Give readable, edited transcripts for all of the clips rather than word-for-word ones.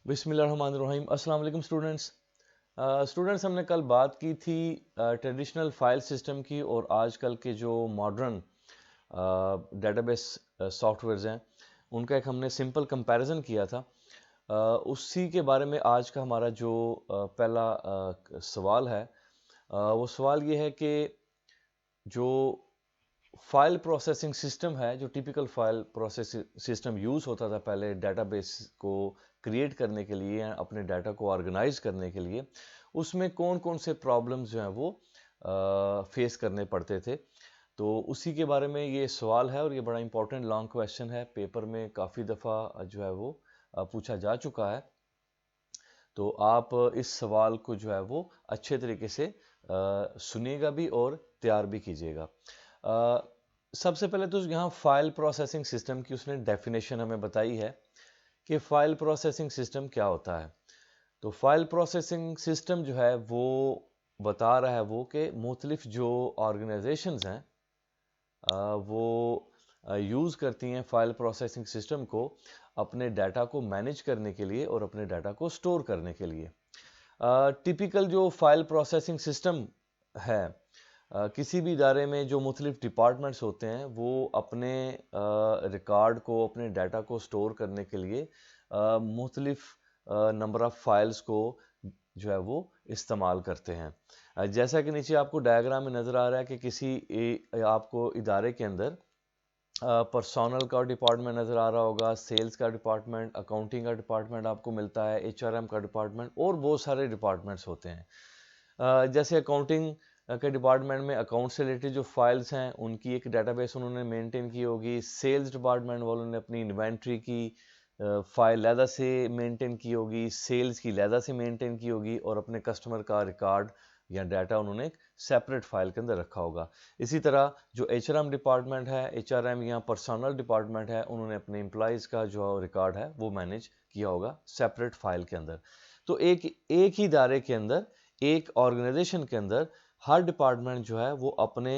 بسم اللہ الرحمن الرحیم۔ السلام علیکم اسٹوڈنٹس، ہم نے کل بات کی تھی ٹریڈیشنل فائل سسٹم کی، اور آج کل کے جو modern database softwares ہیں ان کا ایک ہم نے سمپل کمپیریزن کیا تھا۔ اسی کے بارے میں آج کا ہمارا جو پہلا سوال ہے، وہ سوال یہ ہے کہ جو فائل پروسیسنگ سسٹم ہے، جو typical file processing system use ہوتا تھا پہلے ڈیٹا بیس کو کریٹ کرنے کے لیے، اپنے ڈیٹا کو آرگنائز کرنے کے لیے، اس میں کون کون سے پرابلمز جو ہیں وہ فیس کرنے پڑتے تھے۔ تو اسی کے بارے میں یہ سوال ہے، اور یہ بڑا امپورٹنٹ لانگ کویسچن ہے، پیپر میں کافی دفعہ جو ہے وہ پوچھا جا چکا ہے۔ تو آپ اس سوال کو جو ہے وہ اچھے طریقے سے سنیے گا بھی اور تیار بھی کیجیے گا۔ سب سے پہلے تو یہاں فائل پروسیسنگ سسٹم کی اس نے ڈیفینیشن ہمیں بتائی ہے کہ فائل پروسیسنگ سسٹم کیا ہوتا ہے۔ تو فائل پروسیسنگ سسٹم جو ہے وہ بتا رہا ہے وہ کہ مختلف جو آرگنائزیشنز ہیں وہ یوز کرتی ہیں فائل پروسیسنگ سسٹم کو اپنے ڈیٹا کو مینیج کرنے کے لیے اور اپنے ڈیٹا کو سٹور کرنے کے لیے۔ ٹیپیکل جو فائل پروسیسنگ سسٹم ہے، کسی بھی ادارے میں جو مختلف ڈپارٹمنٹس ہوتے ہیں وہ اپنے ریکارڈ کو، اپنے ڈیٹا کو سٹور کرنے کے لیے مختلف نمبر آف فائلز کو جو ہے وہ استعمال کرتے ہیں۔ جیسا کہ نیچے آپ کو ڈائیگرام میں نظر آ رہا ہے کہ کسی آپ کو ادارے کے اندر پرسونل کا ڈپارٹمنٹ نظر آ رہا ہوگا، سیلز کا ڈپارٹمنٹ، اکاؤنٹنگ کا ڈپارٹمنٹ آپ کو ملتا ہے، ایچ آر ایم کا ڈپارٹمنٹ، اور بہت سارے ڈپارٹمنٹس ہوتے ہیں۔ جیسے اکاؤنٹنگ کے ڈپارٹمنٹ میں اکاؤنٹ سے ریلیٹڈ جو فائلز ہیں ان کی ایک ڈیٹا بیس انہوں نے مینٹین کی ہوگی، سیلز ڈپارٹمنٹ والوں نے اپنی انوینٹری کی فائل علیحدہ سے مینٹین کی ہوگی، سیلز کی علیحدہ سے مینٹین کی ہوگی، اور اپنے کسٹمر کا ریکارڈ یا ڈیٹا انہوں نے ایک سیپریٹ فائل کے اندر رکھا ہوگا۔ اسی طرح جو ایچ آر ایم ڈپارٹمنٹ ہے، ایچ آر ایم یا پرسونل ڈپارٹمنٹ ہے، انہوں نے اپنے امپلائیز کا جو ریکارڈ ہے وہ مینیج کیا ہوگا سیپریٹ فائل کے اندر۔ تو ایک ہی ادارے کے اندر، ایک آرگنائزیشن کے اندر ہر ڈپارٹمنٹ جو ہے وہ اپنے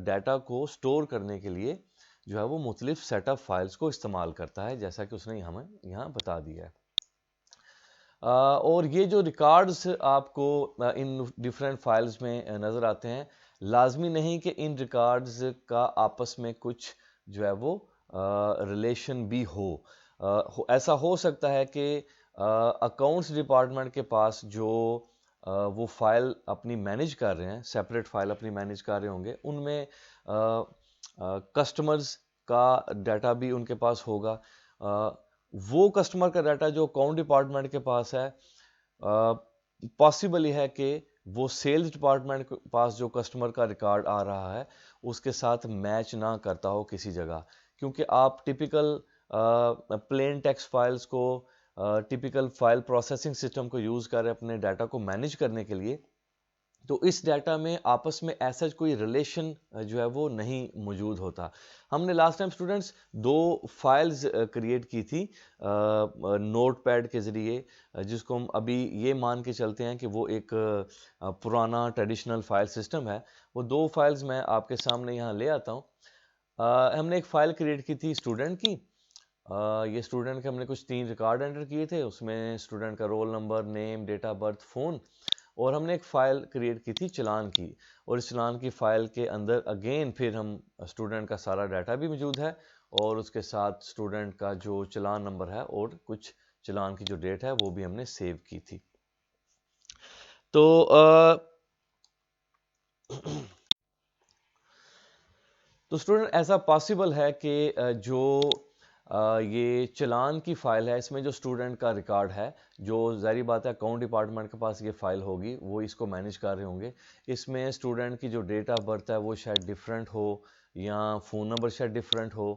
ڈیٹا کو سٹور کرنے کے لیے جو ہے وہ مختلف سیٹ آف فائلز کو استعمال کرتا ہے، جیسا کہ اس نے ہمیں یہاں بتا دیا ہے۔ اور یہ جو ریکارڈز آپ کو ان ڈیفرنٹ فائلز میں نظر آتے ہیں، لازمی نہیں کہ ان ریکارڈز کا آپس میں کچھ جو ہے وہ ریلیشن بھی ہو۔ ایسا ہو سکتا ہے کہ اکاؤنٹس ڈپارٹمنٹ کے پاس جو وہ فائل اپنی مینیج کر رہے ہیں، سیپریٹ فائل اپنی مینیج کر رہے ہوں گے، ان میں کسٹمرز کا ڈیٹا بھی ان کے پاس ہوگا۔ وہ کسٹمر کا ڈیٹا جو اکاؤنٹ ڈپارٹمنٹ کے پاس ہے، پاسبل ہے کہ وہ سیلز ڈپارٹمنٹ کے پاس جو کسٹمر کا ریکارڈ آ رہا ہے اس کے ساتھ میچ نہ کرتا ہو کسی جگہ، کیونکہ آپ ٹیپیکل پلین ٹیکسٹ فائلز کو، ٹیپیکل فائل پروسیسنگ سسٹم کو یوز کر رہے اپنے ڈیٹا کو مینیج کرنے کے لیے، تو اس ڈیٹا میں آپس میں ایسا کوئی ریلیشن جو ہے وہ نہیں موجود ہوتا۔ ہم نے لاسٹ ٹائم اسٹوڈنٹس دو فائلز کریٹ کی تھی نوٹ پیڈ کے ذریعے، جس کو ہم ابھی یہ مان کے چلتے ہیں کہ وہ ایک پرانا ٹریڈیشنل فائل سسٹم ہے۔ وہ دو فائلز میں آپ کے سامنے یہاں لے آتا ہوں۔ ہم نے ایک فائل کریٹ کی تھی اسٹوڈنٹ کی، یہ اسٹوڈنٹ کے ہم نے کچھ 3 ریکارڈ انٹر کیے تھے، اس میں اسٹوڈنٹ کا roll number, name, date of birth, phone, اور ہم نے ایک فائل کریٹ کی تھی چلان کی، اور اس چلان کی فائل کے اندر اگین پھر ہم اسٹوڈنٹ کا سارا ڈیٹا بھی موجود ہے، اور اس کے ساتھ اسٹوڈنٹ کا جو چلان نمبر ہے اور کچھ چلان کی جو ڈیٹ ہے وہ بھی ہم نے سیو کی تھی۔ تو اسٹوڈنٹ ایسا پاسبل ہے کہ جو یہ چلان کی فائل ہے، اس میں جو اسٹوڈنٹ کا ریکارڈ ہے، جو ظاہری بات ہے اکاؤنٹ ڈپارٹمنٹ کے پاس یہ فائل ہوگی، وہ اس کو مینیج کر رہے ہوں گے، اس میں اسٹوڈنٹ کی جو ڈیٹ آف برتھ ہے وہ شاید ڈیفرنٹ ہو، یا فون نمبر شاید ڈیفرنٹ ہو،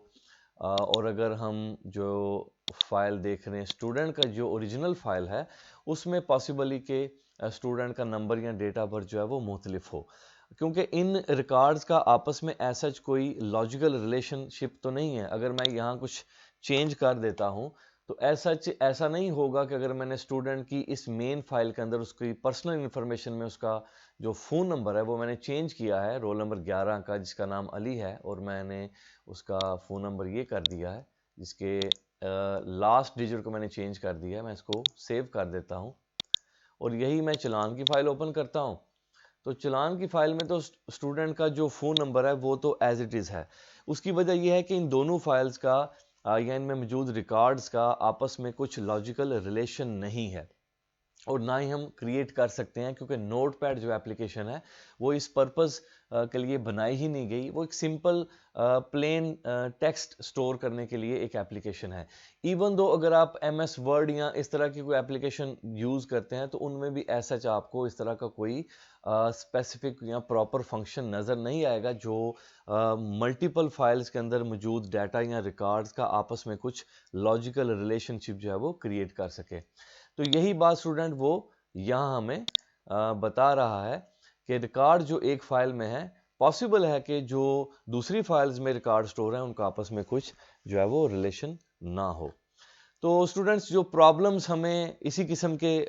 اور اگر ہم جو فائل دیکھ رہے ہیں اسٹوڈنٹ کا جو اوریجنل فائل ہے، اس میں پاسبلی کہ اسٹوڈنٹ کا نمبر یا ڈیٹ آف برتھ جو ہے وہ مختلف ہو، کیونکہ ان ریکارڈز کا آپس میں ایسا کوئی لاجیکل ریلیشن شپ تو نہیں ہے۔ اگر میں یہاں کچھ چینج کر دیتا ہوں تو ایسا نہیں ہوگا کہ اگر میں نے اسٹوڈنٹ کی اس مین فائل کے اندر اس کی پرسنل انفارمیشن میں اس کا جو فون نمبر ہے وہ میں نے چینج کیا ہے، رول نمبر 11 کا جس کا نام علی ہے، اور میں نے اس کا فون نمبر یہ کر دیا ہے جس کے لاسٹ ڈیجٹ کو میں نے چینج کر دیا ہے. میں اس کو سیو کر دیتا ہوں اور یہی میں چلان کی فائل اوپن کرتا ہوں. تو چلان کی فائل میں تو اسٹوڈنٹ کا جو فون نمبر ہے وہ تو ایز اٹ از ہے. اس کی وجہ یہ ہے کہ ان دونوں فائلز کا یا ان میں موجود ریکارڈز کا آپس میں کچھ لاجیکل ریلیشن نہیں ہے اور نہ ہی ہم کریٹ کر سکتے ہیں, کیونکہ نوٹ پیڈ جو اپلیکیشن ہے وہ اس پرپز کے لیے بنائی ہی نہیں گئی. وہ ایک سمپل پلین ٹیکسٹ سٹور کرنے کے لیے ایک اپلیکیشن ہے. ایون دو اگر آپ ایم ایس ورڈ یا اس طرح کی کوئی اپلیکیشن یوز کرتے ہیں تو ان میں بھی ایسا آپ کو اس طرح کا کوئی اسپیسیفک یا پراپر فنکشن نظر نہیں آئے گا جو ملٹیپل فائلز کے اندر موجود ڈیٹا یا ریکارڈز کا آپس میں کچھ لاجیکل ریلیشن شپ جو ہے وہ کریٹ کر سکے. تو یہی بات اسٹوڈنٹ وہ یہاں ہمیں بتا رہا ہے کہ ریکارڈ جو ایک فائل میں ہے پاسبل ہے کہ جو دوسری فائلز میں ریکارڈ سٹور ہیں ان کا آپس میں کچھ جو ہے وہ ریلیشن نہ ہو. تو اسٹوڈنٹس جو پرابلمز ہمیں اسی قسم کے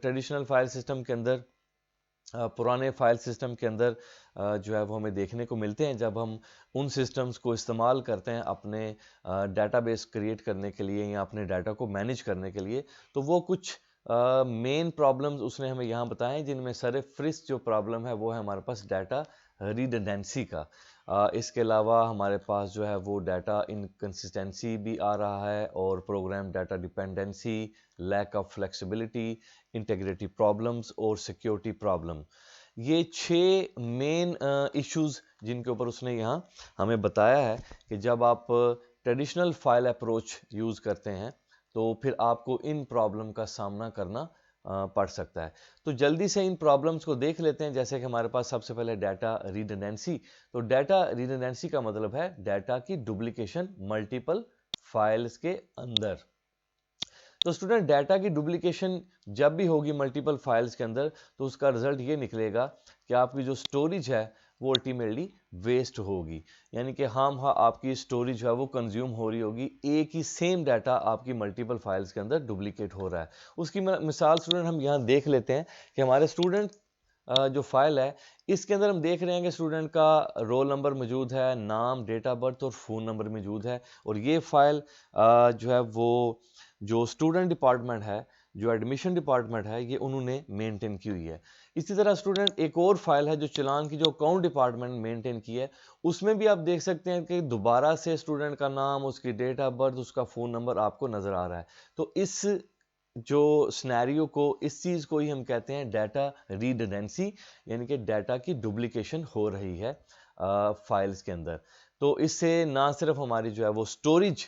ٹریڈیشنل فائل سسٹم کے اندر پرانے فائل سسٹم کے اندر جو ہے وہ ہمیں دیکھنے کو ملتے ہیں جب ہم ان سسٹمز کو استعمال کرتے ہیں اپنے ڈیٹا بیس کریٹ کرنے کے لیے یا اپنے ڈیٹا کو مینیج کرنے کے لیے, تو وہ کچھ مین پرابلمز اس نے ہمیں یہاں بتائے ہیں, جن میں سر فہرست جو پرابلم ہے وہ ہے ہمارے پاس ڈیٹا ریڈنڈنسی کا. اس کے علاوہ ہمارے پاس جو ہے وہ ڈیٹا انکنسسٹنسی بھی آ رہا ہے اور program data dependency, lack of flexibility, integrity problems اور سیکیورٹی پرابلم. یہ 6 مین ایشوز جن کے اوپر اس نے یہاں ہمیں بتایا ہے کہ جب آپ ٹریڈیشنل فائل اپروچ یوز کرتے ہیں تو پھر آپ کو ان پرابلم کا سامنا کرنا پڑ سکتا ہے. تو جلدی سے ان پرابلمز کو دیکھ لیتے ہیں. جیسے کہ ہمارے پاس سب سے پہلے ڈیٹا ریڈنڈنسی. تو ڈیٹا ریڈنڈنسی کا مطلب ہے ڈیٹا کی ڈپلیکیشن ملٹیپل فائلز کے اندر. تو اسٹوڈنٹ ڈیٹا کی ڈپلیکیشن جب بھی ہوگی ملٹیپل فائلز کے اندر تو اس کا رزلٹ یہ نکلے گا کہ آپ کی جو سٹوریج ہے وہ الٹیمیٹلی ویسٹ ہوگی. یعنی کہ آپ کی سٹوریج جو ہے وہ کنزیوم ہو رہی ہوگی, ایک ہی سیم ڈیٹا آپ کی ملٹیپل فائلز کے اندر ڈپلیکیٹ ہو رہا ہے. اس کی مثال اسٹوڈنٹ ہم یہاں دیکھ لیتے ہیں کہ ہمارے اسٹوڈنٹ جو فائل ہے اس کے اندر ہم دیکھ رہے ہیں کہ اسٹوڈنٹ کا رول نمبر موجود ہے, نام, ڈیٹ آف برتھ اور فون نمبر موجود ہے. اور یہ فائل جو ہے وہ جو اسٹوڈنٹ ڈپارٹمنٹ ہے, جو ایڈمیشن ڈپارٹمنٹ ہے, یہ انہوں نے مینٹین کی ہوئی ہے. اسی طرح اسٹوڈنٹ ایک اور فائل ہے جو چلان کی جو اکاؤنٹ ڈپارٹمنٹ مینٹین کی ہے, اس میں بھی آپ دیکھ سکتے ہیں کہ دوبارہ سے اسٹوڈنٹ کا نام, اس کی ڈیٹ آف برتھ, اس کا فون نمبر آپ کو نظر آ رہا ہے. تو اس جو سنیریو کو, اس چیز کو ہی ہم کہتے ہیں ڈیٹا ریڈنڈنسی, یعنی کہ ڈیٹا کی ڈپلیکیشن ہو رہی ہے فائلز کے اندر. تو اس سے نہ صرف ہماری جو ہے وہ سٹوریج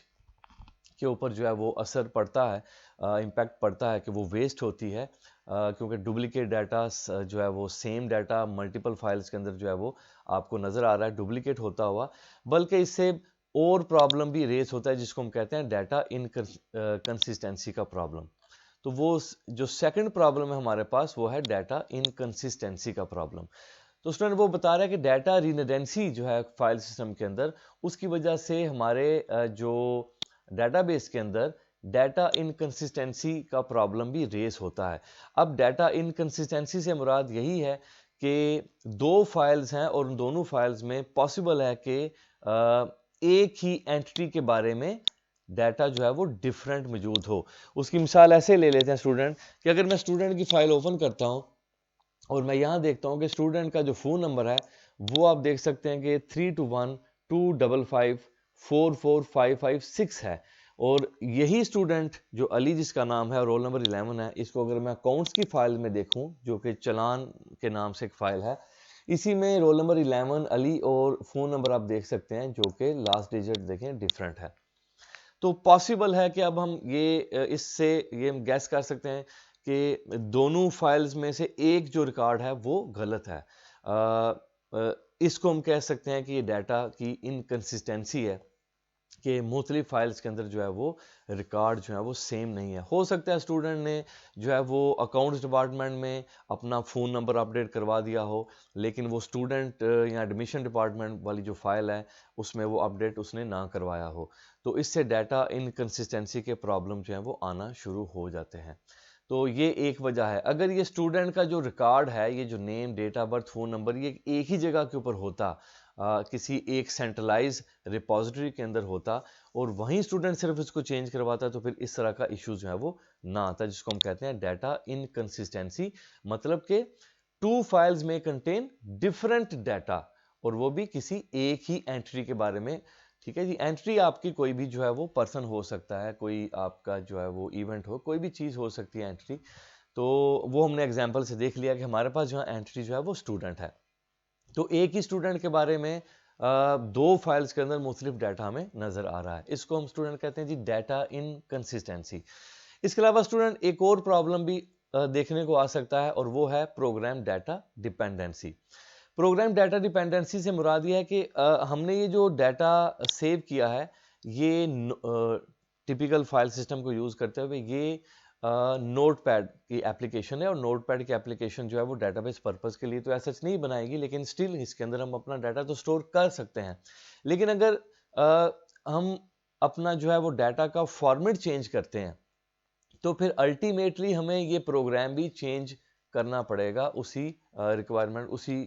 کے اوپر جو ہے وہ اثر پڑتا ہے, امپیکٹ پڑتا ہے کہ وہ ویسٹ ہوتی ہے, کیونکہ ڈپلیکیٹ ڈیٹا جو ہے وہ سیم ڈیٹا ملٹیپل فائلز کے اندر جو ہے وہ آپ کو نظر آ رہا ہے ڈپلیکیٹ ہوتا ہوا, بلکہ اس سے اور پرابلم بھی ریز ہوتا ہے جس کو ہم کہتے ہیں ڈیٹا انکنسسٹنسی کا پرابلم. تو وہ جو سیکنڈ پرابلم ہے ہمارے پاس وہ ہے ڈیٹا انکنسسٹنسی کا پرابلم. تو اسٹوڈنٹ وہ بتا رہا ہے کہ ڈیٹا ریڈنڈنسی جو ہے فائل سسٹم کے اندر, اس کی وجہ سے ہمارے جو ڈیٹا بیس کے اندر ڈیٹا انکنسسٹنسی کا پرابلم بھی ریز ہوتا ہے. اب ڈیٹا انکنسسٹنسی سے مراد یہی ہے کہ 2 فائلز ہیں اور ان دونوں فائلز میں پاسبل ہے کہ ایک ہی اینٹی کے بارے میں ڈیٹا جو ہے وہ ڈیفرنٹ موجود ہو. اس کی مثال ایسے لے لیتے ہیں اسٹوڈنٹ کہ اگر میں اسٹوڈنٹ کی فائل اوپن کرتا ہوں اور میں یہاں دیکھتا ہوں کہ اسٹوڈنٹ کا جو فون نمبر ہے وہ آپ دیکھ سکتے ہیں کہ 321255445556 ہے, اور یہی اسٹوڈنٹ جو علی جس کا نام ہے اور رول نمبر 11 ہے, اس کو اگر میں اکاؤنٹس کی فائل میں دیکھوں جو کہ چلان کے نام سے ایک فائل ہے, اسی میں رول نمبر 11 علی اور فون نمبر آپ دیکھ سکتے ہیں جو کہ لاسٹ ڈیجٹ دیکھیں ڈیفرنٹ ہے. تو پاسبل ہے کہ اب ہم اس سے یہ گیس کر سکتے ہیں کہ دونوں فائلز میں سے ایک جو ریکارڈ ہے وہ غلط ہے. اس کو ہم کہہ سکتے ہیں کہ یہ ڈیٹا کی انکنسسٹنسی ہے کہ مختلف فائلز کے اندر جو ہے وہ ریکارڈ جو ہے وہ سیم نہیں ہے. ہو سکتا ہے اسٹوڈنٹ نے جو ہے وہ اکاؤنٹس ڈپارٹمنٹ میں اپنا فون نمبر اپڈیٹ کروا دیا ہو, لیکن وہ اسٹوڈنٹ یا ایڈمیشن ڈپارٹمنٹ والی جو فائل ہے اس میں وہ اپڈیٹ اس نے نہ کروایا ہو. تو اس سے ڈیٹا انکنسسٹنسی کے پرابلم جو ہیں وہ آنا شروع ہو جاتے ہیں. تو یہ ایک وجہ ہے. اگر یہ اسٹوڈنٹ کا جو ریکارڈ ہے, یہ جو name, date of birth, phone number, یہ ایک ہی جگہ کے اوپر ہوتا کسی ایک سینٹرلائز ریپوزیٹری کے اندر ہوتا اور وہیں اسٹوڈنٹ صرف اس کو چینج کرواتا تو پھر اس طرح کا ایشو جو ہے وہ نہ آتا، جس کو ہم کہتے ہیں ڈیٹا انکنسسٹنسی، مطلب کہ 2 فائلز میں کنٹین ڈفرنٹ ڈیٹا، اور وہ بھی کسی ایک ہی اینٹری کے بارے میں. ٹھیک ہے جی، اینٹری آپ کی کوئی بھی جو ہے وہ پرسن ہو سکتا ہے، کوئی آپ کا جو ہے وہ ایونٹ ہو، کوئی بھی چیز ہو سکتی ہے اینٹری. تو وہ ہم نے ایگزامپل سے دیکھ لیا کہ ہمارے پاس جو ہے اینٹری جو ہے وہ اسٹوڈنٹ ہے، تو ایک ہی اسٹوڈنٹ کے بارے میں 2 فائلز کے اندر مختلف ڈیٹا ہمیں نظر آ رہا ہے، اس کو ہم اسٹوڈنٹ کہتے ہیں جی ڈیٹا انکنسسٹنسی. اس کے علاوہ اسٹوڈنٹ ایک اور پرابلم بھی دیکھنے کو آ سکتا ہے، اور وہ ہے program data dependency. Program data dependency سے مراد یہ ہے کہ ہم نے یہ جو ڈیٹا سیو کیا ہے یہ ٹپیکل فائل سسٹم کو یوز کرتے ہوئے یہ نوٹ پیڈ کی اپلیکیشن ہے، اور نوٹ پیڈ کی اپلیکیشن جو ہے وہ ڈیٹا بیس پرپز کے لیے تو ایسا نہیں بنائے گی، لیکن سٹل اس کے اندر ہم اپنا ڈیٹا تو سٹور کر سکتے ہیں. لیکن اگر ہم اپنا جو ہے وہ ڈیٹا کا فارمیٹ چینج کرتے ہیں تو پھر الٹیمیٹلی ہمیں یہ پروگرام بھی چینج کرنا پڑے گا اسی ریکوائرمنٹ، اسی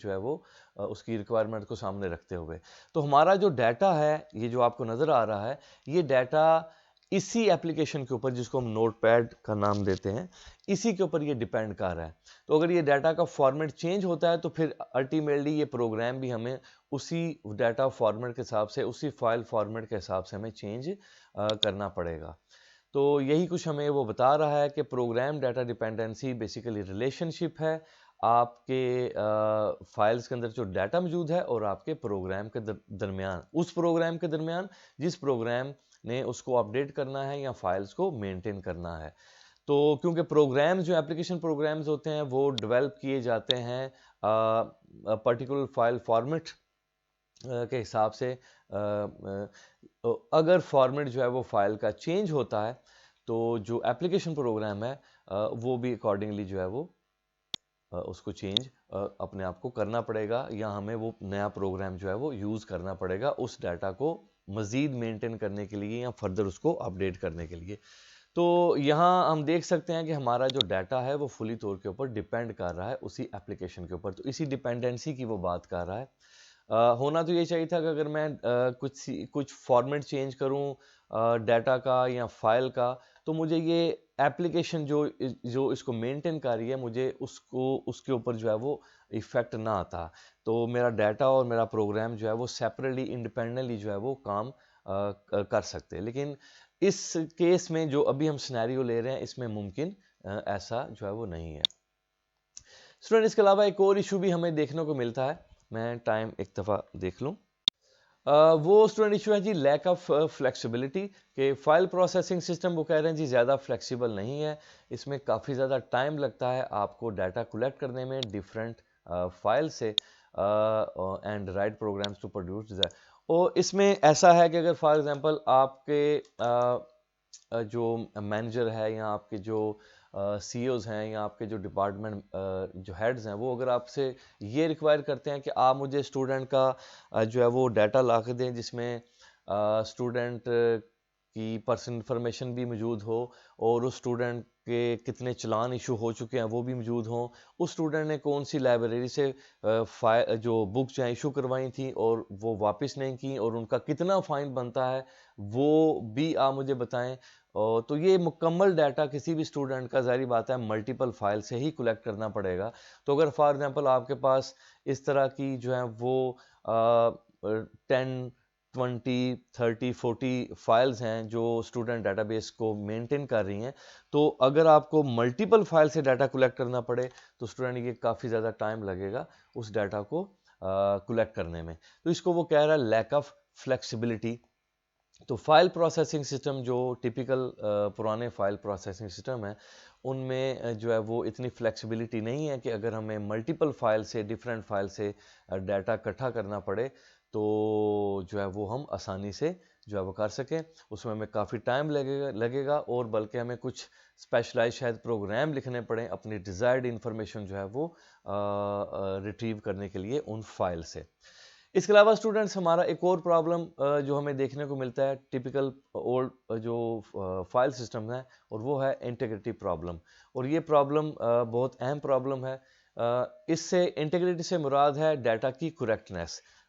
جو ہے وہ اس کی ریکوائرمنٹ کو سامنے رکھتے ہوئے. تو ہمارا جو ڈیٹا ہے یہ جو آپ کو نظر آ رہا ہے یہ ڈیٹا اسی اپلیکیشن کے اوپر، جس کو ہم نوٹ پیڈ کا نام دیتے ہیں، اسی کے اوپر یہ ڈیپینڈ کر رہا ہے. تو اگر یہ ڈیٹا کا فارمیٹ چینج ہوتا ہے تو پھر الٹیمیٹلی یہ پروگرام بھی ہمیں اسی ڈیٹا فارمیٹ کے حساب سے، اسی فائل فارمیٹ کے حساب سے ہمیں چینج کرنا پڑے گا. تو یہی کچھ ہمیں وہ بتا رہا ہے کہ program data dependency basically relationship ہے آپ کے فائلز کے اندر جو ڈیٹا موجود ہے اور آپ کے پروگرام کے درمیان، اس پروگرام کے درمیان جس پروگرام نے اس کو اپڈیٹ کرنا ہے یا فائلز کو مینٹین کرنا ہے. تو کیونکہ پروگرامز جو اپلیکیشن پروگرامز ہوتے ہیں وہ ڈیولپ کیے جاتے ہیں پرٹیکولر فائل فارمیٹ کے حساب سے، اگر فارمیٹ جو ہے وہ فائل کا چینج ہوتا ہے تو جو اپلیکیشن پروگرام ہے وہ بھی اکارڈنگلی جو ہے وہ اس کو چینج اپنے آپ کو کرنا پڑے گا، یا ہمیں وہ نیا پروگرام جو ہے وہ یوز کرنا پڑے گا اس ڈیٹا کو مزید مینٹین کرنے کے لیے یا فردر اس کو اپڈیٹ کرنے کے لیے. تو یہاں ہم دیکھ سکتے ہیں کہ ہمارا جو ڈیٹا ہے وہ فلی طور کے اوپر ڈیپینڈ کر رہا ہے اسی اپلیکیشن کے اوپر، تو اسی ڈیپینڈنسی کی وہ بات کر رہا ہے. ہونا تو یہ چاہیے تھا کہ اگر میں کچھ فارمیٹ چینج کروں ڈیٹا کا یا فائل کا، تو مجھے یہ ایپلیکیشن جو اس کو مینٹین کر رہی ہے مجھے اس کے اوپر جو ہے وہ ایفیکٹ نہ آتا، تو میرا ڈیٹا اور میرا پروگرام جو ہے وہ سیپریٹلی انڈیپینڈنٹلی جو ہے وہ کام کر سکتے. لیکن اس کیس میں جو ابھی ہم سینیریو لے رہے ہیں اس میں ممکن ایسا جو ہے وہ نہیں ہے. اسٹوڈنٹ اس کے علاوہ ایک اور ایشو بھی ہمیں دیکھنے کو ملتا ہے، میں ٹائم ایک دفعہ دیکھ لوں. وہ اسٹوڈنٹ ایشو ہے جی لیک آف فلیکسیبلٹی، کہ فائل پروسیسنگ سسٹم وہ کہہ رہے ہیں جی زیادہ فلیکسیبل نہیں ہے، اس میں کافی زیادہ ٹائم لگتا ہے آپ کو ڈیٹا کلیکٹ کرنے میں ڈیفرنٹ فائل سے and write programs to produce. اور اس میں ایسا ہے کہ اگر فار ایگزامپل آپ کے جو مینیجر ہے یا آپ کے جو سی اوز ہیں یا آپ کے جو ڈپارٹمنٹ جو ہیڈز ہیں، وہ اگر آپ سے یہ ریکوائر کرتے ہیں کہ آپ مجھے اسٹوڈنٹ کا جو ہے وہ ڈیٹا لا کے دیں جس میں اسٹوڈنٹ کی پرسنل انفارمیشن بھی موجود ہو اور اس اسٹوڈنٹ کے کتنے چلان ایشو ہو چکے ہیں وہ بھی موجود ہوں، اس اسٹوڈنٹ نے کون سی لائبریری سے جو بک جو ہیں ایشو کروائی تھیں اور وہ واپس نہیں کی، اور ان کا کتنا فائن بنتا ہے وہ بھی آپ مجھے بتائیں. تو یہ مکمل ڈیٹا کسی بھی اسٹوڈنٹ کا ظاہری بات ہے ملٹیپل فائل سے ہی کلیکٹ کرنا پڑے گا. تو اگر فار ایگزامپل آپ کے پاس اس طرح کی جو ہیں وہ 10 20 30 40 فائلز ہیں جو اسٹوڈنٹ ڈیٹا بیس کو مینٹین کر رہی ہیں، تو اگر آپ کو ملٹیپل فائل سے ڈیٹا کلیکٹ کرنا پڑے تو اسٹوڈنٹ یہ کافی زیادہ ٹائم لگے گا اس ڈیٹا کو کلیکٹ کرنے میں. تو اس کو وہ کہہ رہا ہے لیک آف فلیکسیبلٹی. تو فائل پروسیسنگ سسٹم جو ٹپیکل پرانے فائل پروسیسنگ سسٹم ہیں ان میں جو ہے وہ اتنی فلیکسیبلٹی نہیں ہے کہ اگر ہمیں ملٹیپل فائل سے ڈیفرنٹ فائل سے ڈیٹا اکٹھا کرنا پڑے تو جو ہے وہ ہم آسانی سے جو ہے وہ کر سکیں. اس میں ہمیں کافی ٹائم لگے گا اور بلکہ ہمیں کچھ اسپیشلائز شاید پروگرام لکھنے پڑیں اپنی ڈیزائرڈ انفارمیشن جو ہے وہ ریٹریو کرنے کے لیے ان فائل سے. اس کے علاوہ اسٹوڈنٹس ہمارا ایک اور پرابلم جو ہمیں دیکھنے کو ملتا ہے ٹپیکل اولڈ جو فائل سسٹم ہے، اور وہ ہے انٹیگریٹی پرابلم. اور یہ پرابلم بہت اہم پرابلم ہے. اس سے انٹیگریٹی سے مراد ہے ڈیٹا کی کریکٹنیس.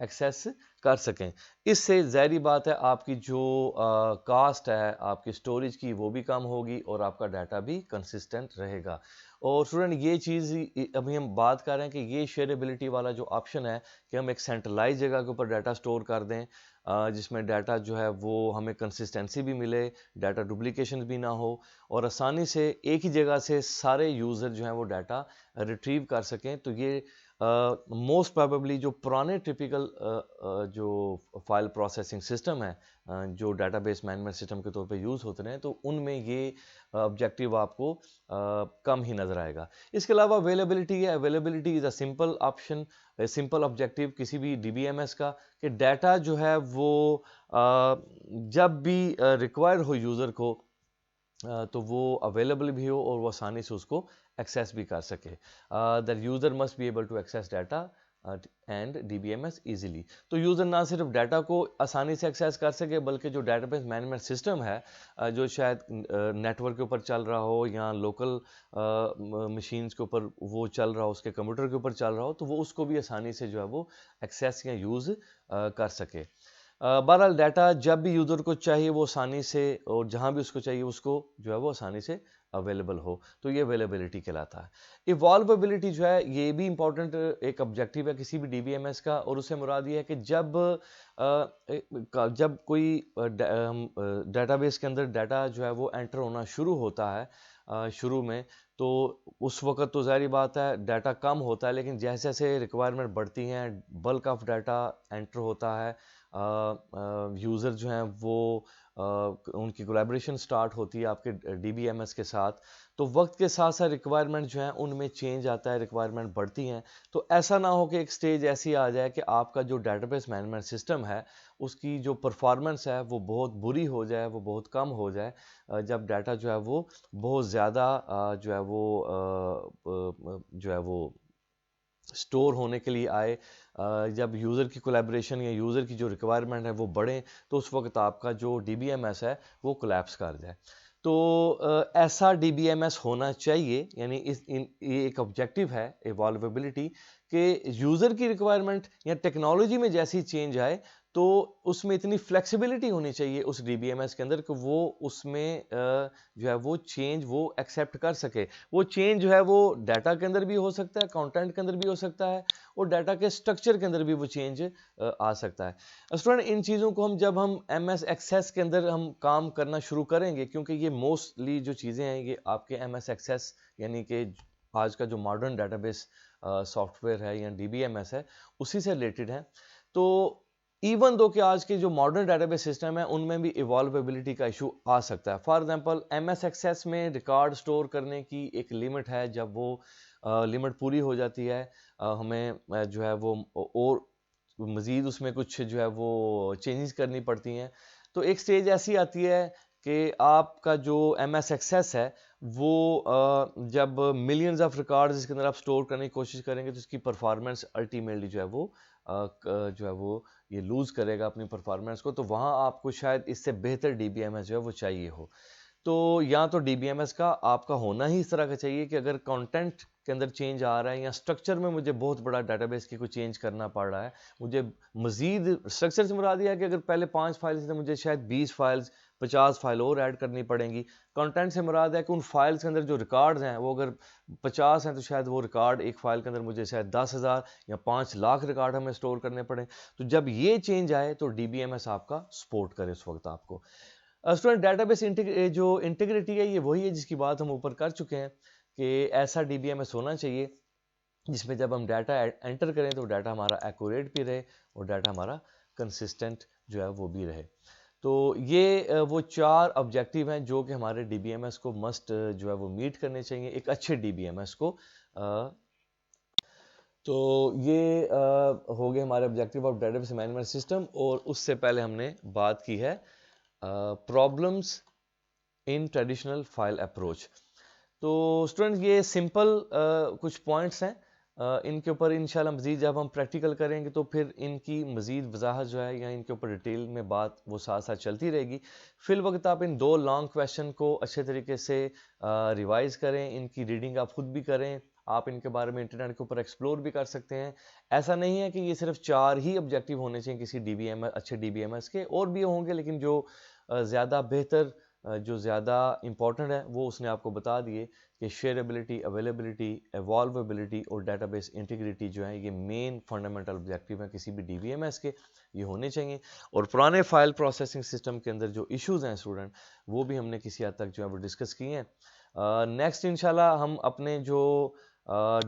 ایکسیس کر سکیں. اس سے ظاہری بات ہے آپ کی جو کاسٹ ہے آپ کی اسٹوریج کی وہ بھی کم ہوگی اور آپ کا ڈیٹا بھی کنسسٹنٹ رہے گا. اور اسٹوڈنٹ یہ چیز ابھی ہم بات کر رہے ہیں کہ یہ شیئربلٹی والا جو آپشن ہے کہ ہم ایک سینٹرلائز جگہ کے اوپر ڈیٹا سٹور کر دیں جس میں ڈیٹا جو ہے وہ ہمیں کنسسٹنسی بھی ملے, ڈیٹا ڈپلیکیشن بھی نہ ہو, اور آسانی سے ایک ہی جگہ سے سارے یوزر جو ہیں وہ ڈیٹا ریٹریو کر سکیں. تو یہ موسٹ پروبیبلی جو پرانے ٹپیکل جو فائل پروسیسنگ سسٹم ہے جو ڈیٹا بیس مینجمنٹ سسٹم کے طور پہ یوز ہوتے ہیں تو ان میں یہ آبجیکٹیو آپ کو کم ہی نظر آئے گا. اس کے علاوہ اویلیبلٹی ہے. Availability is a simple option, simple objective کسی بھی ڈی بی ایم ایس کا کہ ڈیٹا جو ہے وہ جب بھی ریکوائر ہو یوزر کو تو وہ اویلیبل بھی ہو اور وہ آسانی سے اس کو ایکسیس بھی کر سکے. That user must be able to access data and D B M S easily. تو یوزر نہ صرف ڈیٹا کو آسانی سے ایکسیس کر سکے بلکہ جو ڈیٹا بیس مینجمنٹ سسٹم ہے جو شاید نیٹ ورک کے اوپر چل رہا ہو یا لوکل مشینز کے اوپر وہ چل رہا ہو, اس کے کمپیوٹر کے اوپر چل رہا ہو, تو وہ اس کو بھی آسانی سے جو ہے وہ ایکسیس یا یوز کر سکے. بہرحال ڈیٹا جب بھی یوزر کو چاہیے وہ آسانی سے اور جہاں بھی اس کو چاہیے اس کو جو ہے وہ آسانی سے اویلیبل ہو, تو یہ اویلیبلٹی کہلاتا ہے. ایوالویبلٹی جو ہے یہ بھی امپورٹنٹ ایک آبجیکٹیو ہے کسی بھی ڈی بی ایم ایس کا, اور اس سے مراد یہ ہے کہ جب کوئی ڈیٹا بیس کے اندر ڈیٹا جو ہے وہ انٹر ہونا شروع ہوتا ہے شروع میں, تو اس وقت تو ظاہری بات ہے ڈیٹا کم ہوتا ہے, لیکن جیسے جیسے ریکوائرمنٹ بڑھتی ہیں بلک آف ڈیٹا انٹر ہوتا ہے, یوزر جو ہیں وہ ان کی کولیبریشن سٹارٹ ہوتی ہے آپ کے ڈی بی ایم ایس کے ساتھ, تو وقت کے ساتھ ساتھ ریکوائرمنٹ جو ہیں ان میں چینج آتا ہے, ریکوائرمنٹ بڑھتی ہیں. تو ایسا نہ ہو کہ ایک سٹیج ایسی آ جائے کہ آپ کا جو ڈیٹا بیس مینجمنٹ سسٹم ہے اس کی جو پرفارمنس ہے وہ بہت بری ہو جائے, وہ بہت کم ہو جائے جب ڈیٹا جو ہے وہ بہت زیادہ جو ہے وہ سٹور ہونے کے لیے آئے, جب یوزر کی کولیبریشن یا یوزر کی جو ریکوائرمنٹ ہے وہ بڑھیں تو اس وقت آپ کا جو ڈی بی ایم ایس ہے وہ کولیپس کر جائے. تو ایسا ڈی بی ایم ایس ہونا چاہیے, یعنی یہ ایک آبجیکٹیو ہے ایوالویبلٹی کہ یوزر کی ریکوائرمنٹ یا ٹیکنالوجی میں جیسی چینج آئے تو اس میں اتنی فلیکسیبلٹی ہونی چاہیے اس ڈی بی ایم ایس کے اندر کہ وہ اس میں جو ہے وہ چینج وہ ایکسیپٹ کر سکے. وہ چینج جو ہے وہ ڈیٹا کے اندر بھی ہو سکتا ہے, کانٹینٹ کے اندر بھی ہو سکتا ہے, اور ڈیٹا کے سٹرکچر کے اندر بھی وہ چینج آ سکتا ہے. اسٹوڈنٹ ان چیزوں کو جب ہم ایم ایس ایکسیس کے اندر ہم کام کرنا شروع کریں گے, کیونکہ یہ موسٹلی جو چیزیں ہیں یہ آپ کے ایم ایس ایکسیس یعنی کہ آج کا جو modern database soft where ہے یا ڈی بی ایم ایس ہے اسی سے ریلیٹڈ ہے. تو ایون دو کہ آج کے جو ماڈرن ڈیٹا بیس سسٹم ہے ان میں بھی ایوالویبلٹی کا ایشو آ سکتا ہے. For example M S access میں ریکارڈ سٹور کرنے کی ایک لمٹ ہے, جب وہ لمٹ پوری ہو جاتی ہے ہمیں جو ہے وہ اور مزید اس میں کچھ جو ہے وہ چینجز کرنی پڑتی ہیں. تو ایک سٹیج ایسی آتی ہے کہ آپ کا جو ایم ایس ایکسیس ہے وہ جب ملینز آف ریکارڈز اس کے اندر آپ سٹور کرنے کی کوشش کریں گے تو اس کی پرفارمنس الٹیمیٹلی جو ہے وہ یہ لوز کرے گا اپنی پرفارمنس کو, تو وہاں آپ کو شاید اس سے بہتر ڈی بی ایم ایس جو ہے وہ چاہیے ہو. تو یا تو ڈی بی ایم ایس کا آپ کا ہونا ہی اس طرح کا چاہیے کہ اگر کانٹینٹ کے اندر چینج آ رہا ہے یا اسٹرکچر میں مجھے بہت بڑا ڈیٹا بیس کی کوئی چینج کرنا پڑ رہا ہے, مجھے مزید اسٹرکچر سے مراد یہ ہے کہ اگر پہلے 5 فائلز تھے مجھے شاید 20 فائلز 50 فائل اور ایڈ کرنی پڑیں گی. کانٹینٹ سے مراد ہے کہ ان فائلز کے اندر جو ریکارڈز ہیں وہ اگر 50 ہیں تو شاید وہ ریکارڈ ایک فائل کے اندر مجھے شاید 10,000 یا 5 لاکھ ریکارڈ ہمیں سٹور کرنے پڑیں. تو جب یہ چینج آئے تو ڈی بی ایم ایس آپ کا سپورٹ کرے اس وقت آپ کو. اسٹوڈنٹ ڈیٹا بیس جو انٹیگریٹی ہے یہ وہی ہے جس کی بات ہم اوپر کر چکے ہیں کہ ایسا ڈی بی ایم ایس ہونا چاہیے جس میں جب ہم ڈیٹا انٹر کریں تو ڈیٹا ہمارا ایکوریٹ بھی رہے اور ڈیٹا ہمارا کنسسٹنٹ جو ہے وہ بھی رہے. تو یہ وہ 4 آبجیکٹیو ہیں جو کہ ہمارے ڈی بی ایم ایس کو مسٹ جو ہے وہ میٹ کرنے چاہیے ایک اچھے ڈی بی ایم ایس کو. تو یہ ہو گئے ہمارے objective of data base management system, اور اس سے پہلے ہم نے بات کی ہے problems in traditional file approach. تو اسٹوڈنٹ یہ سمپل کچھ پوائنٹس ہیں, ان کے اوپر انشاءاللہ مزید جب ہم پریکٹیکل کریں گے تو پھر ان کی مزید وضاحت جو ہے یا ان کے اوپر ڈیٹیل میں بات وہ ساتھ ساتھ چلتی رہے گی. فی الوقت آپ ان 2 لانگ کویشچن کو اچھے طریقے سے ریوائز کریں, ان کی ریڈنگ آپ خود بھی کریں آپ ان کے بارے میں انٹرنیٹ کے اوپر ایکسپلور بھی کر سکتے ہیں. ایسا نہیں ہے کہ یہ صرف 4 ہی آبجیکٹیو ہونے چاہیے کسی ڈی بی ایم ایس، اچھے ڈی بی ایم ایس کے، اور بھی ہوں گے، لیکن جو زیادہ بہتر، جو زیادہ امپورٹنٹ ہے وہ اس نے آپ کو بتا دیے کہ شیئربلٹی، اویلیبلٹی، ایوالویبلٹی اور ڈیٹا بیس انٹیگریٹی جو ہے یہ مین فنڈامنٹل آبجیکٹیو ہیں کسی بھی ڈی بی ایم ایس کے، یہ ہونے چاہیے. اور پرانے فائل پروسیسنگ سسٹم کے اندر جو ایشوز ہیں اسٹوڈنٹ، وہ بھی ہم نے کسی حد تک جو ہے وہ ڈسکس کیے ہیں. نیکسٹ انشاءاللہ ہم اپنے جو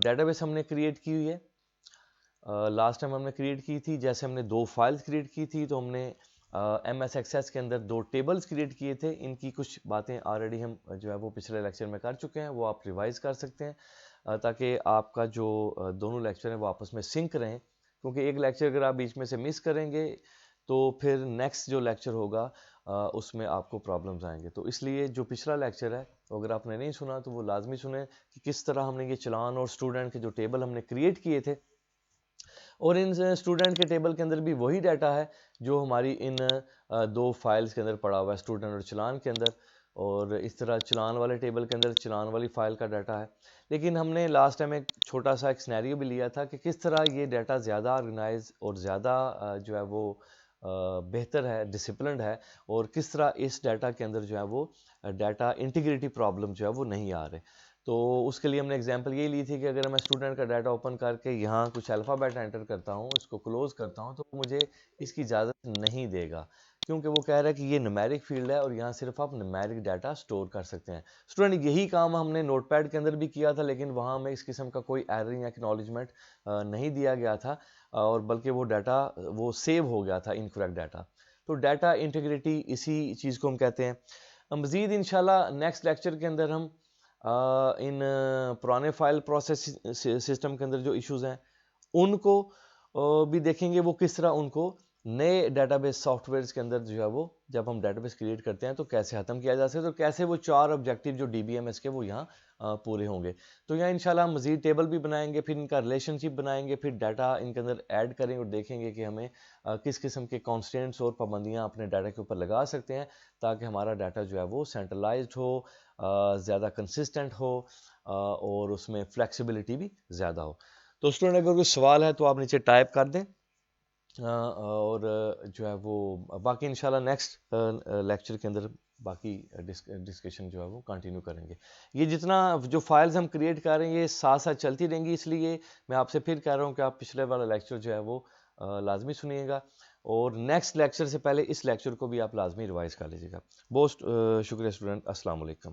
ڈیٹا بیس ہم نے کریٹ کی ہوئی ہے، لاسٹ ٹائم ہم نے کریٹ کی تھی، جیسے ہم نے 2 فائلز کریٹ کی تھی، تو ہم نے ایم ایس ایکسیس کے اندر 2 ٹیبلز کریٹ کیے تھے. ان کی کچھ باتیں آلریڈی ہم جو ہے وہ پچھلے لیکچر میں کر چکے ہیں، وہ آپ ریوائز کر سکتے ہیں تاکہ آپ کا جو دونوں لیکچر ہیں وہ آپس میں سنک رہیں، کیونکہ ایک لیکچر اگر آپ بیچ میں سے مس کریں گے تو پھر نیکسٹ جو لیکچر ہوگا اس میں آپ کو پرابلمز آئیں گے. تو اس لیے جو پچھلا لیکچر ہے اگر آپ نے نہیں سنا تو وہ لازمی سنیں کہ کس طرح ہم نے یہ چلان اور اسٹوڈنٹ کے جو ٹیبل ہم نے کریٹ کیے تھے، اور ان اسٹوڈنٹ کے ٹیبل کے اندر بھی وہی ڈیٹا ہے جو ہماری ان 2 فائلز کے اندر پڑا ہوا ہے، اسٹوڈنٹ اور چلان کے اندر. اور اس طرح چلان والے ٹیبل کے اندر چلان والی فائل کا ڈیٹا ہے. لیکن ہم نے لاسٹ ٹائم ایک چھوٹا سا ایک سینیریو بھی لیا تھا کہ کس طرح یہ ڈیٹا زیادہ آرگنائز اور زیادہ جو ہے وہ بہتر ہے، ڈسپلنڈ ہے، اور کس طرح اس ڈیٹا کے اندر جو ہے وہ ڈیٹا انٹیگریٹی پرابلم جو ہے وہ نہیں آ رہے. تو اس کے لیے ہم نے اگزامپل یہ لی تھی کہ اگر میں اسٹوڈنٹ کا ڈیٹا اوپن کر کے یہاں کچھ الفابیٹ انٹر کرتا ہوں، اس کو کلوز کرتا ہوں، تو مجھے اس کی اجازت نہیں دے گا، کیونکہ وہ کہہ رہا ہے کہ یہ نومیرک فیلڈ ہے اور یہاں صرف آپ نومیرک ڈیٹا سٹور کر سکتے ہیں. اسٹوڈنٹ یہی کام ہم نے نوٹ پیڈ کے اندر بھی کیا تھا، لیکن وہاں ہمیں اس قسم کا کوئی ایرر یا اکنالجمنٹ نہیں دیا گیا تھا، اور بلکہ وہ ڈیٹا وہ سیو ہو گیا تھا انکریکٹ ڈیٹا. تو ڈیٹا انٹیگریٹی اسی چیز کو ہم کہتے ہیں. مزید انشاءاللہ نیکسٹ لیکچر کے اندر ہم ان پرانے فائل پروسیس سسٹم کے اندر جو ایشوز ہیں ان کو بھی دیکھیں گے، وہ کس طرح ان کو نئے ڈیٹا بیس سافٹ ویئرز کے اندر جو ہے وہ جب ہم ڈیٹا بیس کریٹ کرتے ہیں تو کیسے ختم کیا جا سکتا ہے، اور کیسے وہ 4 آبجیکٹیو جو ڈی بی ایم ایس کے وہ یہاں پورے ہوں گے. تو یہاں انشاءاللہ ہم مزید ٹیبل بھی بنائیں گے، پھر ان کا ریلیشن شپ بنائیں گے، پھر ڈیٹا ان کے اندر ایڈ کریں اور دیکھیں گے کہ ہمیں کس قسم کے کانسٹینٹس اور پابندیاں اپنے ڈیٹا کے اوپر لگا سکتے ہیں تاکہ ہمارا ڈیٹا جو ہے وہ سینٹرلائزڈ ہو، زیادہ کنسسٹنٹ ہو، اور اس میں فلیکسیبلٹی بھی زیادہ ہو. تو اسٹوڈنٹ اگر کوئی سوال ہے تو آپ نیچے ٹائپ کر دیں، اور جو ہے وہ باقی انشاءاللہ نیکسٹ لیکچر کے اندر باقی ڈسکشن جو ہے وہ کنٹینیو کریں گے. یہ جتنا جو فائلز ہم کریٹ کر رہے ہیں یہ ساتھ ساتھ چلتی رہیں گی، اس لیے میں آپ سے پھر کہہ رہا ہوں کہ آپ پچھلے والا لیکچر جو ہے وہ لازمی سنیے گا، اور نیکسٹ لیکچر سے پہلے اس لیکچر کو بھی آپ لازمی ریوائز کر لیجیے گا. بہت شکریہ اسٹوڈنٹ، السلام علیکم.